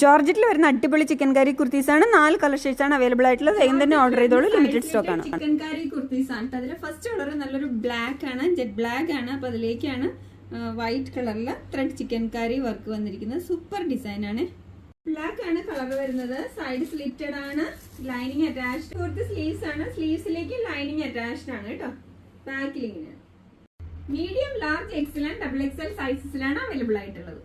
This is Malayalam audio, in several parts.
ജോർജറ്റിൽ വരുന്ന അടിപൊളി ചിക്കൻ കറി കുർത്തീസ് ആണ്. 4 കളർ ഷെയ്ഡ്സ് ആണ് അവൈലബിൾ ആയിട്ടുള്ളത്. വേഗം തന്നെ ഓർഡർ ചെയ്തോളൂ, ലിമിറ്റഡ് സ്റ്റോക്ക് ആണ്. ചിക്കൻ കറി കുർത്തീസ് ആണ്. അതിലെ ഫസ്റ്റ് കളർ നല്ലൊരു ബ്ലാക്ക് ആണ്, ജെറ്റ് ബ്ലാക്ക് ആണ്. അപ്പൊ അതിലേക്കാണ് വൈറ്റ് കളറിൽ ത്രെഡ് ചിക്കൻ കറി വർക്ക് വന്നിരിക്കുന്നത്. സൂപ്പർ ഡിസൈൻ ആണ്. ബ്ലാക്ക് ആണ് കളർ വരുന്നത്. സൈഡ് സ്ലിറ്റഡ് ആണ്, ലൈനിങ് അറ്റാച്ച്ഡ്. കുറച്ച് സ്ലീവ്സ് ആണ്, സ്ലീവ്സിലേക്ക് ലൈനിങ് അറ്റാച്ച്ഡ് ആണ് കേട്ടോ. ബാക്കിൽ ഇങ്ങനെയാണ്. Medium, large, XL and double XL സൈസസിലാണ് അവൈലബിൾ ആയിട്ടുള്ളത്.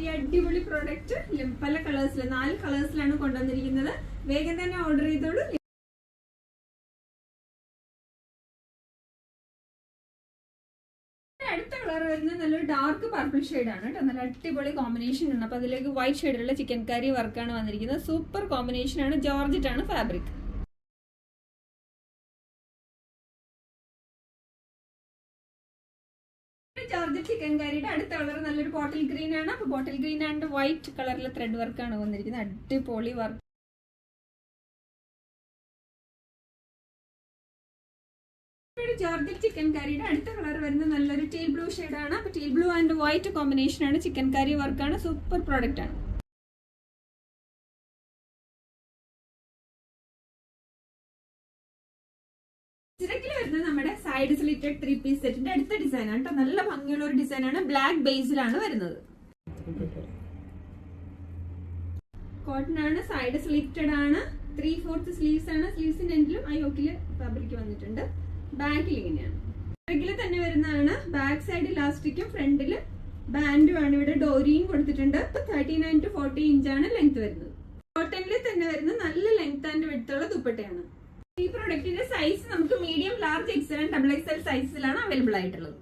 ഈ അടിപൊളി പ്രോഡക്റ്റ് പല കളേഴ്സിൽ 4 കളേഴ്സിലാണ് കൊണ്ടുവന്നിരിക്കുന്നത്. വേഗം തന്നെ ഓർഡർ ചെയ്തോളൂ. അടുത്ത കളർ വരുന്നത് നല്ലൊരു ഡാർക്ക് പർപ്പിൾ ഷെയ്ഡ് ആണ് കേട്ടോ. നല്ല അടിപൊളി കോമ്പിനേഷൻ ആണ്. അപ്പൊ അതിലേക്ക് വൈറ്റ് ഷെയ്ഡിലുള്ള ചിക്കൻ കറി വർക്കാണ് വന്നിരിക്കുന്നത്. സൂപ്പർ കോമ്പിനേഷൻ ആണ്. ജോർജറ്റ് ആണ് ഫാബ്രിക്. ജോർജറ്റ് ചിക്കൻ കറിയുടെ അടുത്ത കളർ നല്ലൊരു ബോട്ടിൽ ഗ്രീൻ ആണ്. അപ്പൊ ബോട്ടിൽ ഗ്രീൻ ആൻഡ് വൈറ്റ് കളറിലെ ത്രെഡ് വർക്കാണ് വന്നിരിക്കുന്നത്. അടിപൊളി വർക്ക്. ജോർജറ്റ് ചിക്കൻ കറിയുടെ അടുത്ത കളർ വരുന്നത് നല്ലൊരു ടീൽ ബ്ലൂ ഷെയ്ഡ് ആണ്. അപ്പൊ teal blue and white combination ആണ്. ചിക്കൻ കറി വർക്കാണ്. സൂപ്പർ പ്രോഡക്റ്റ് ആണ്. ചിരക്കിൽ വരുന്നത് നമ്മുടെ സൈഡ് സ്ലിറ്റഡ് 3 പീസ് സെറ്റിന്റെ അടുത്ത ഡിസൈൻ ആണ് കേട്ടോ. നല്ല ഭംഗിയുള്ള ഒരു ഡിസൈൻ ആണ്. ബ്ലാക്ക് ബേസിലാണ് വരുന്നത്. കോട്ടൺ ആണ്, സൈഡ് സ്ലിറ്റഡ് ആണ്, 3/4 സ്ലീവ്സ് ആണ്. സ്ലീവ്സിന്റെ എൻഡിലും ആ യോക്കില് ഫാബ്രിക് വന്നിട്ടുണ്ട്. ബാക്കിൽ ഇങ്ങനെയാണ്. ചിരക്കിൽ തന്നെ വരുന്നതാണ്. ബാക്ക് സൈഡ് ഇലാസ്റ്റിക്കും ഫ്രണ്ടില് ബാൻഡും ആണ്. ഇവിടെ ഡോരിയും കൊടുത്തിട്ടുണ്ട്. 39 to 40 ഇഞ്ചാണ് ലെങ്ത് വരുന്നത്. കോട്ടണിൽ തന്നെ വരുന്ന നല്ല ലെങ്ത് ആൻഡ് വിഡ്ത്തുള്ള ദുപ്പട്ടയാണ്. ഈ പ്രൊഡക്റ്റിന്റെ സൈസ് നമുക്ക് medium, large, XL and double XL സൈസിലാണ് അവൈലബിൾ ആയിട്ടുള്ളത്.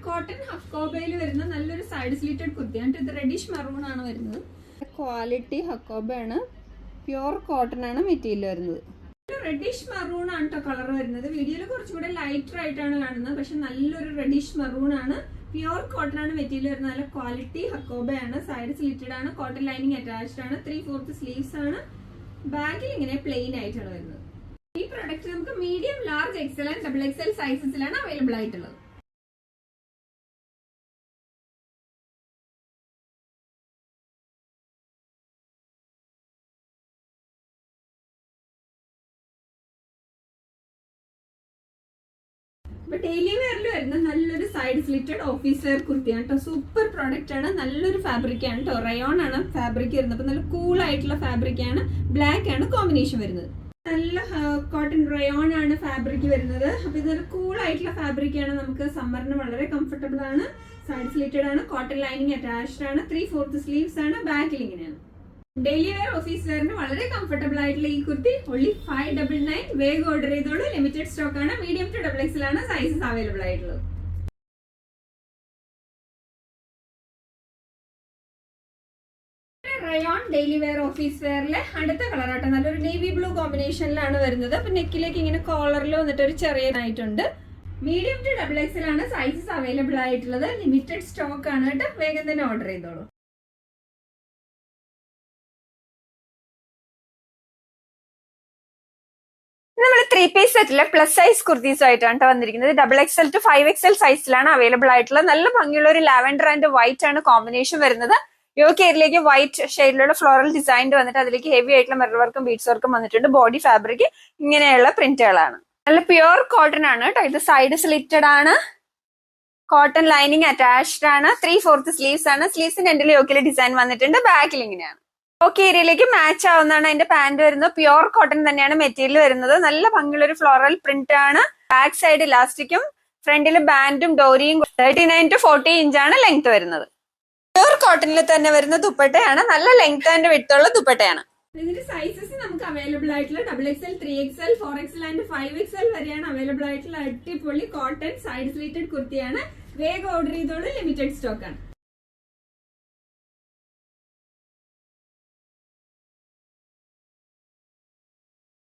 കോട്ടൺ ഹഫ് കോബയിൽ വരുന്ന നല്ലൊരു സൈഡ് സ്ലിറ്റഡ് കുർത്തിയാണ്. ഇത് റെഡിഷ് മറൂൺ ആണ് വരുന്നത്. ക്വാളിറ്റി ഹക്കോബ ആണ്. പ്യുവർ കോട്ടൺ ആണ് മെറ്റീരിയൽ വരുന്നത്. റെഡിഷ് മറൂൺ ആണ് കേട്ടോ കളർ വരുന്നത്. വീഡിയോയിൽ കുറച്ചുകൂടെ ലൈറ്റർ ആയിട്ടാണ് കാണുന്നത്, പക്ഷെ നല്ലൊരു റെഡിഷ് മറൂൺ ആണ്. പ്യുവർ കോട്ടൺ ആണ് മെറ്റീരിയൽ വരുന്നത്. നല്ല ക്വാളിറ്റി ഹക്കോബയാണ്. സൈഡ് സ്ലിറ്റഡ് ആണ്. കോട്ടൺ ലൈനിങ് അറ്റാച്ച്ഡ് ആണ്. 3/4 സ്ലീവ്സ് ആണ്. ബാക്കിൽ ഇങ്ങനെ പ്ലെയിൻ ആയിട്ടാണ് വരുന്നത്. ഈ പ്രൊഡക്റ്റ് നമുക്ക് medium, large, XL and double XL സൈസസിലാണ് അവൈലബിൾ ആയിട്ടുള്ളത്. ഡെയിലി വെയറിൽ വരുന്ന നല്ലൊരു സൈഡ് സ്ലിറ്റഡ് ഓഫീസ് വെയർ കുർത്തിയാണ് കേട്ടോ. സൂപ്പർ പ്രോഡക്റ്റ് ആണ്. നല്ലൊരു ഫാബ്രിക് ആണ് കേട്ടോ. റയോൺ ആണ് ഫാബ്രിക് വരുന്നത്. അപ്പൊ നല്ല കൂൾ ആയിട്ടുള്ള ഫാബ്രിക് ആണ്. ബ്ലാക്ക് ആണ് കോമ്പിനേഷൻ വരുന്നത്. നല്ല കോട്ടൺ റയോൺ ആണ് ഫാബ്രിക് വരുന്നത്. അപ്പൊ ഇതൊരു കൂൾ ആയിട്ടുള്ള ഫാബ്രിക് ആണ്. നമുക്ക് സമ്മറിന് വളരെ കംഫർട്ടബിൾ ആണ്. സൈഡ് സ്ലിറ്റഡ് ആണ്. കോട്ടൺ ലൈനിങ് അറ്റാച്ച്ഡ് ആണ്. 3/4 സ്ലീവ്സ് ആണ്. ബാക്കിൽ ഇങ്ങനെയാണ്. ഡെയിലി വെയർ, ഓഫീസ് വെയറിന് വളരെ കംഫർട്ടബിൾ ആയിട്ടുള്ള ഈ കുർത്തി only 599. വേഗം ഓർഡർ ചെയ്തോളൂ. ലിമിറ്റഡ് സ്റ്റോക്ക് ആണ്. മീഡിയം ടു ഡബിൾ എക്സൽ ആണ് സൈസസ് അവൈലബിൾ ആയിട്ടുള്ളത്. റയോൺ ഡെയിലി വെയർ ഓഫീസ് വെയറിലെ അടുത്ത കളർ ആട്ടോ. നല്ലൊരു നേവി ബ്ലൂ കോമ്പിനേഷനിലാണ് വരുന്നത്. അപ്പൊ നെക്കിലേക്ക് ഇങ്ങനെ കോളറിൽ വന്നിട്ട് ഒരു ചെറിയതായിട്ടുണ്ട്. മീഡിയം ടു ഡബിൾ എക്സൽ ആണ് സൈസസ് അവൈലബിൾ ആയിട്ടുള്ളത്. ലിമിറ്റഡ് സ്റ്റോക്ക് ആണ് കേട്ടോ. വേഗം തന്നെ ഓർഡർ ചെയ്തോളൂ. നമ്മൾ 3 പീസ് സെറ്റിലെ പ്ലസ് സൈസ് കുർത്തീസ് ആയിട്ടാണ് വന്നിരിക്കുന്നത്. ഡബിൾ എക്സൽ ടു 5XL സൈസിലാണ് അവൈലബിൾ ആയിട്ടുള്ളത്. നല്ല ഭംഗിയുള്ള ഒരു ലാവൻഡർ ആൻഡ് വൈറ്റ് ആണ് കോമ്പിനേഷൻ വരുന്നത്. യോക്ക് ഏരിയയിലേക്ക് വൈറ്റ് ഷെയ്ഡിലുള്ള ഫ്ലോറൽ ഡിസൈൻ വന്നിട്ട് അതിലേക്ക് ഹെവി ആയിട്ടുള്ള മിറർ വർക്കും ബീഡ്സ് വർക്കും വന്നിട്ടുണ്ട്. ബോഡി ഫാബ്രിക് ഇങ്ങനെയുള്ള പ്രിന്റുകളാണ്. നല്ല പ്യുവർ കോട്ടൺ ആണ് കേട്ടോ. ഇത് സൈഡ് സ്ലിറ്റഡ് ആണ്. കോട്ടൺ ലൈനിങ് അറ്റാച്ച്ഡ് ആണ്. 3/4 സ്ലീവ്സ് ആണ്. സ്ലീവ്സിന്റെ എൻഡിൽ യോക്കിലെ ഡിസൈൻ വന്നിട്ടുണ്ട്. ബാക്കിൽ ഇങ്ങനെയാണ്. യോക്ക് ഏരിയയിലേക്ക് മാച്ച് ആവുന്നതാണ് അതിന്റെ പാന്റ് വരുന്നത്. പ്യുവർ കോട്ടൺ തന്നെയാണ് മെറ്റീരിയൽ വരുന്നത്. നല്ല ഭംഗിയുള്ള ഒരു ഫ്ലോറൽ പ്രിന്റ് ആണ്. ബാക്ക് സൈഡ് ഇലാസ്റ്റിക്കും ഫ്രണ്ടിൽ ബാൻഡും ഡോരിയും. 39 to 40 ഇഞ്ചാണ് ലെങ്ത് വരുന്നത്. പ്യുവർ കോട്ടണിൽ തന്നെ വരുന്ന ദുപ്പട്ടയാണ്. നല്ല ലെങ്ത് ആൻഡ് വിഡ്ത്തുള്ള ദുപ്പട്ടയാണ്. ഇതിന്റെ സൈസസ് നമുക്ക് അവൈലബിൾ ആയിട്ടുള്ള double XL, 3XL, 4XL and 5XL വരെയാണ് അവൈലബിൾ ആയിട്ടുള്ള അടിപൊളി കോട്ടൺ സൈഡ് സ്ലിറ്റഡ് കുർത്തിയാണ്. വേഗം ഓർഡർ ചെയ്തോളൂ. ലിമിറ്റഡ് സ്റ്റോക്ക് ആണ്.